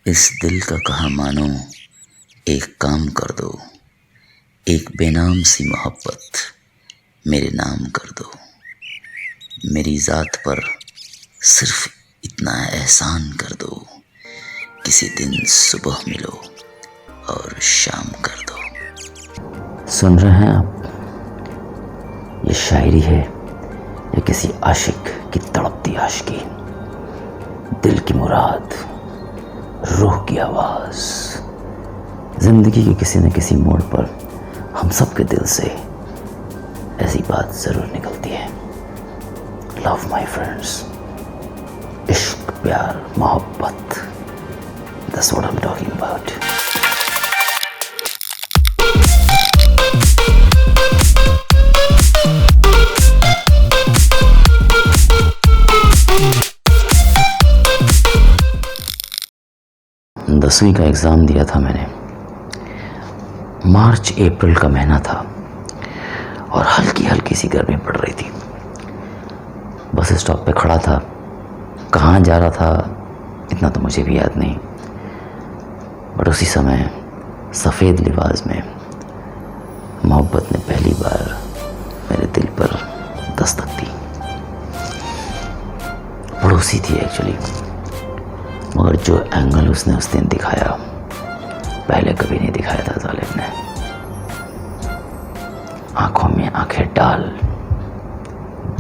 इस दिल का कहा मानो, एक काम कर दो, एक बेनाम सी मोहब्बत मेरे नाम कर दो। मेरी ज़ात पर सिर्फ इतना एहसान कर दो, किसी दिन सुबह मिलो और शाम कर दो। सुन रहे हैं आप? ये शायरी है या किसी आशिक की तड़पती आशिकी, दिल की मुराद, रूह की आवाज़। जिंदगी के किसी न किसी मोड़ पर हम सब के दिल से ऐसी बात ज़रूर निकलती है। लव माई फ्रेंड्स, इश्क, प्यार, मोहब्बत, that's what I am talking about. दसवीं का एग्ज़ाम दिया था मैंने। मार्च अप्रैल का महीना था और हल्की हल्की सी गर्मी पड़ रही थी। बस स्टॉप पे खड़ा था। कहाँ जा रहा था इतना तो मुझे भी याद नहीं, बट उसी समय सफ़ेद लिबास में मोहब्बत ने पहली बार मेरे दिल पर दस्तक दी। पड़ोसी थी एक्चुअली, मगर जो एंगल उसने उस दिन दिखाया पहले कभी नहीं दिखाया था जालिम ने। आंखों में आंखें डाल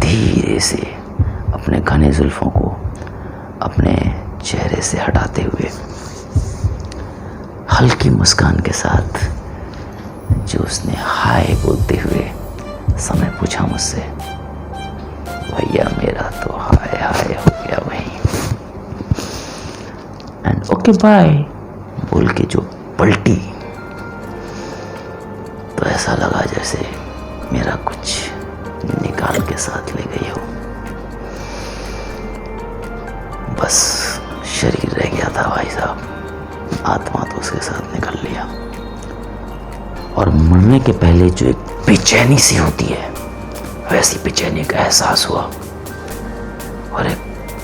धीरे से अपने घने जुल्फों को अपने चेहरे से हटाते हुए हल्की मुस्कान के साथ जो उसने हाय बोलते हुए समय पूछा मुझसे, भैया मेरा तो हाय हाय हो गया वहीं। एंड ओके बाय बोल के जो पलटी, तो ऐसा लगा जैसे मेरा कुछ निकाल के साथ ले गई हो। बस शरीर रह गया था भाई साहब, आत्मा तो उसके साथ निकल लिया। और मरने के पहले जो एक बेचैनी सी होती है, वैसी बेचैनी का एहसास हुआ और एक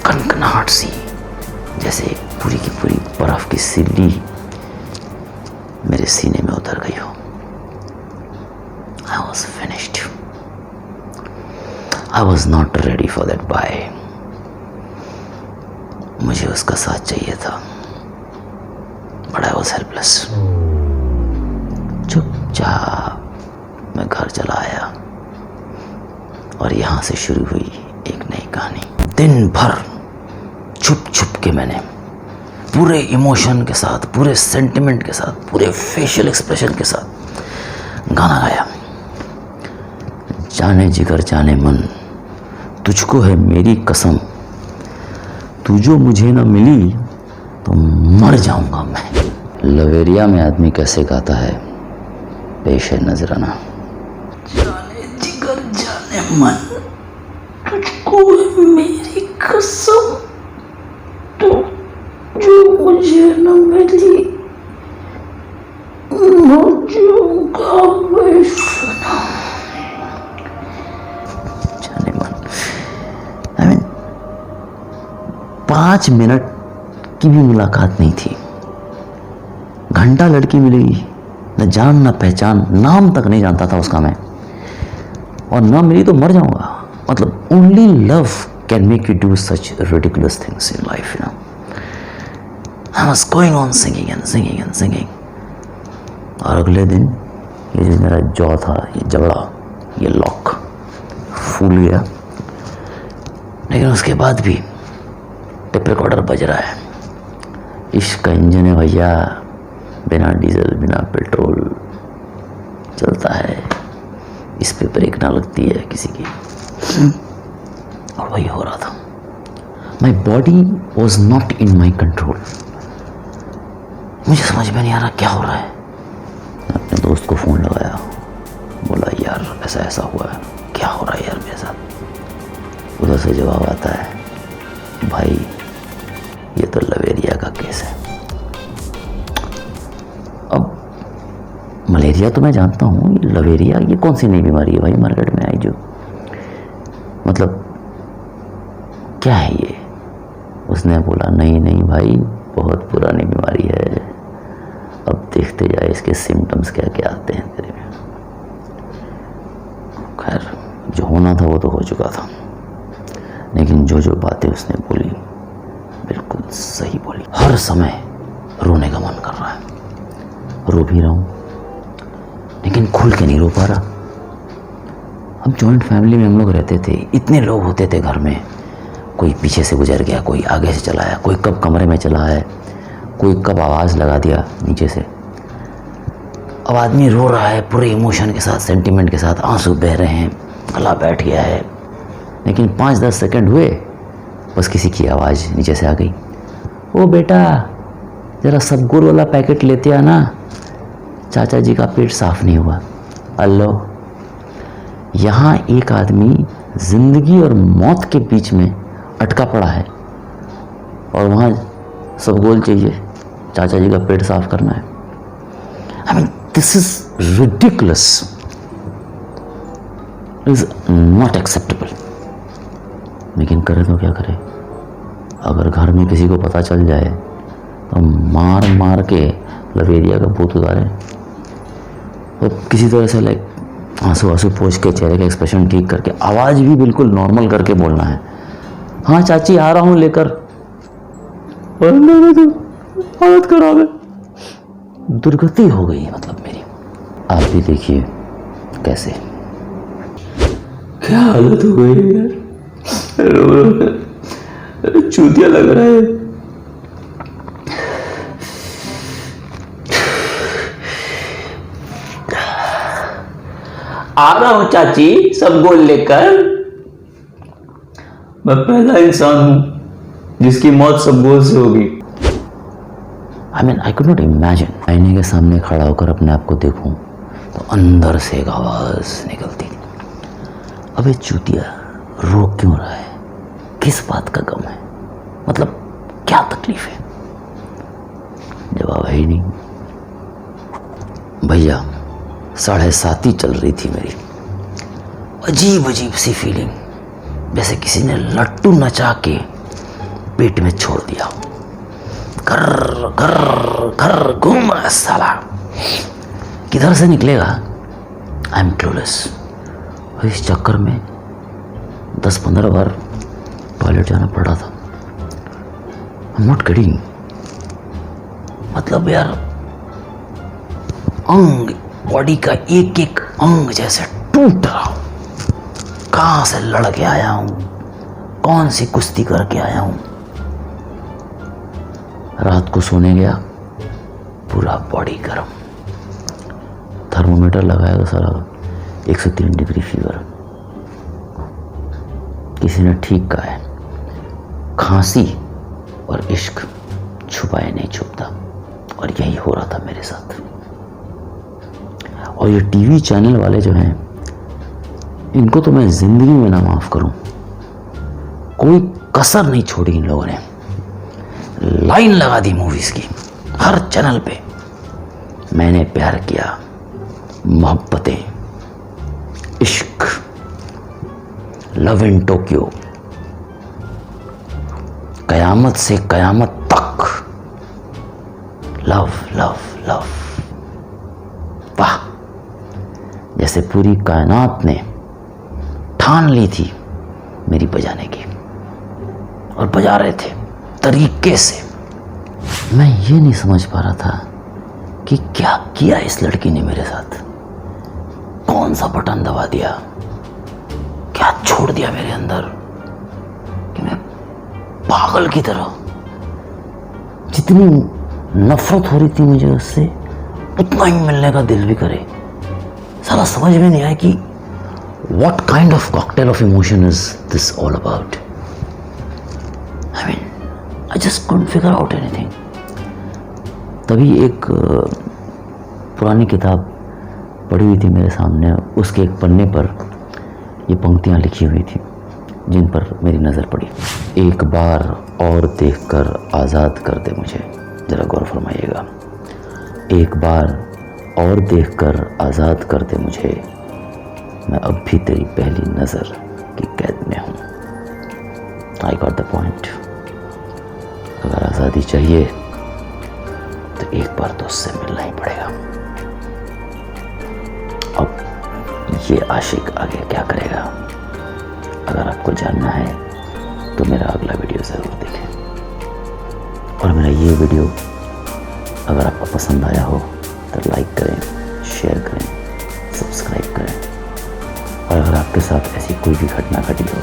कनकनाहट सी, जैसे पूरी की पूरी बर्फ की सिल्ली मेरे सीने में उतर गई हो। I was finished. I was not ready for that bye. मुझे उसका साथ चाहिए था, but I was helpless. चुपचाप मैं घर चला आया और यहाँ से शुरू हुई एक नई कहानी। दिन भर छुप छुप के मैंने पूरे इमोशन के साथ, पूरे सेंटिमेंट के साथ, पूरे फेशियल एक्सप्रेशन के साथ गाना गाया। जाने जिगर जाने मन, तुझको है मेरी कसम, तू जो मुझे न मिली तो मर जाऊंगा मैं। लवेरिया में आदमी कैसे गाता है पेश है नजराना। जाने जिगर जाने मन, तुझको है मेरी कसम, तू जो मुझे न मिली मर जाऊंगा मैं सनम। जाने मन, I mean, 5 मिनट की भी मुलाकात नहीं थी, घंटा लड़की मिलेगी, न जान न पहचान, नाम तक नहीं जानता था उसका मैं, और ना मिली तो मर जाऊंगा। मतलब only love can make you do such ridiculous things in life, you know. I was going on singing and singing and singing. और अगले दिन ये जो मेरा जॉ था, ये जबड़ा, ये लॉक फूल गया। लेकिन उसके बाद भी टेप रिकॉर्डर बज रहा है। इश्क का इंजन है भैया, बिना डीजल बिना पेट्रोल चलता है, इस पे ब्रेक ना लगती है किसी की। और वही हो रहा था। My body was not in my control. मुझे समझ में नहीं आ रहा क्या हो रहा है। अपने दोस्त को फ़ोन लगाया, बोला यार ऐसा ऐसा हुआ है, क्या हो रहा है यार मेरे साथ। उधर से जवाब आता है, भाई ये तो लवेरिया का केस है। अब मलेरिया तो मैं जानता हूँ, लवेरिया ये कौन सी नई बीमारी है भाई मार्केट में आई जो, मतलब क्या है ये। उसने बोला नहीं नहीं भाई, बहुत पुरानी बीमारी है, अब देखते जाए इसके सिम्टम्स क्या क्या आते हैं तेरे में। खैर, जो होना था वो तो हो चुका था, लेकिन जो जो बातें उसने बोली बिल्कुल सही बोली। हर समय रोने का मन कर रहा है, रो भी रहा हूँ लेकिन खुल के नहीं रो पा रहा। अब जॉइंट फैमिली में हम लोग रहते थे, इतने लोग होते थे घर में, कोई पीछे से गुजर गया, कोई आगे से चला आया, कोई कब कमरे में चला है, कोई कब आवाज़ लगा दिया नीचे से। अब आदमी रो रहा है पूरे इमोशन के साथ, सेंटिमेंट के साथ, आंसू बह रहे हैं, गला बैठ गया है, लेकिन 5-10 सेकंड हुए बस किसी की आवाज़ नीचे से आ गई, ओ बेटा ज़रा सबगुड़ वाला पैकेट लेते आना, चाचा जी का पेट साफ नहीं हुआ। अल्लो, यहाँ एक आदमी जिंदगी और मौत के बीच में अटका पड़ा है और वहाँ सबगोल चाहिए, चाचा जी का पेट साफ करना है। I mean this is ridiculous, is not acceptable. लेकिन करे तो क्या करे, अगर घर में किसी को पता चल जाए तो मार मार के लवेरिया का भूत उतारे, तो किसी तरह से लाइक आंसू आंसू पोंछ के चेहरे का एक्सप्रेशन ठीक करके आवाज़ भी बिल्कुल नॉर्मल करके बोलना है, हाँ चाची आ रहा हूँ लेकर। हालत खराब है, दुर्गति हो गई मतलब मेरी। आप भी देखिए कैसे, क्या हालत हो गई है यार, चूतिया लग रहा है। आ रहा हूं चाची सब गोल लेकर। मैं पहला इंसान हूं जिसकी मौत सब गोल से होगी। I mean I could not imagine. आईने के सामने खड़ा होकर अपने आप को देखूं तो अंदर से एक आवाज निकलती, अबे चूतिया रो क्यों रहा है, किस बात का गम है, मतलब क्या तकलीफ है। जवाब है ही नहीं। भैया 7:30 ही चल रही थी मेरी, अजीब अजीब सी फीलिंग, जैसे किसी ने लट्टू नचा के पेट में छोड़ दिया। घर घर घर घूम रहा साला, किधर से निकलेगा, आई एम क्लूलेस। और इस चक्कर में 10-15 बार टॉयलेट जाना पड़ा था। आई एम नॉट किडिंग, मतलब यार अंग, बॉडी का एक एक अंग जैसे टूट रहा हूं। कहां से लड़ के आया हूं, कौन सी कुश्ती करके आया हूं। रात को सोने गया, पूरा बॉडी गर्म, थर्मोमीटर लगाया तो सारा 103 डिग्री फीवर। किसी ने ठीक कहा है, खांसी और इश्क छुपाए नहीं छुपता, और यही हो रहा था मेरे साथ। और ये टीवी चैनल वाले जो हैं, इनको तो मैं जिंदगी में ना माफ करूं। कोई कसर नहीं छोड़ी इन लोगों ने, लाइन लगा दी मूवीज की हर चैनल पे। मैंने प्यार किया, मोहब्बतें, इश्क, लव इन टोक्यो, कयामत से कयामत तक, लव लव लव। वाह, जैसे पूरी कायनात ने ठान ली थी मेरी बजाने की, और बजा रहे थे तरीके से। मैं ये नहीं समझ पा रहा था कि क्या किया इस लड़की ने मेरे साथ, कौन सा बटन दबा दिया, क्या छोड़ दिया मेरे अंदर कि मैं पागल की तरह, जितनी नफरत हो रही थी मुझे उससे, उतना ही मिलने का दिल भी करे। साला समझ में नहीं आया कि what kind of cocktail of emotion is this all about? I mean, I just couldn't figure out anything. तभी एक पुरानी किताब पड़ी हुई थी मेरे सामने, उसके एक पन्ने पर ये पंक्तियाँ लिखी हुई थी जिन पर मेरी नज़र पड़ी। एक बार और देखकर आज़ाद कर दे मुझे, ज़रा गौर फरमाइएगा। एक बार और देखकर आज़ाद कर दे मुझे, मैं अब भी तेरी पहली नज़र की कैद में हूँ। I got the point. अगर आज़ादी चाहिए तो एक बार तो उससे मिलना ही पड़ेगा। अब ये आशिक आगे क्या करेगा, अगर आपको जानना है तो मेरा अगला वीडियो ज़रूर देखें। और मेरा ये वीडियो अगर आपको पसंद आया हो तो लाइक करें, शेयर करें, सब्सक्राइब करें। और अगर आपके साथ ऐसी कोई भी घटना घटी हो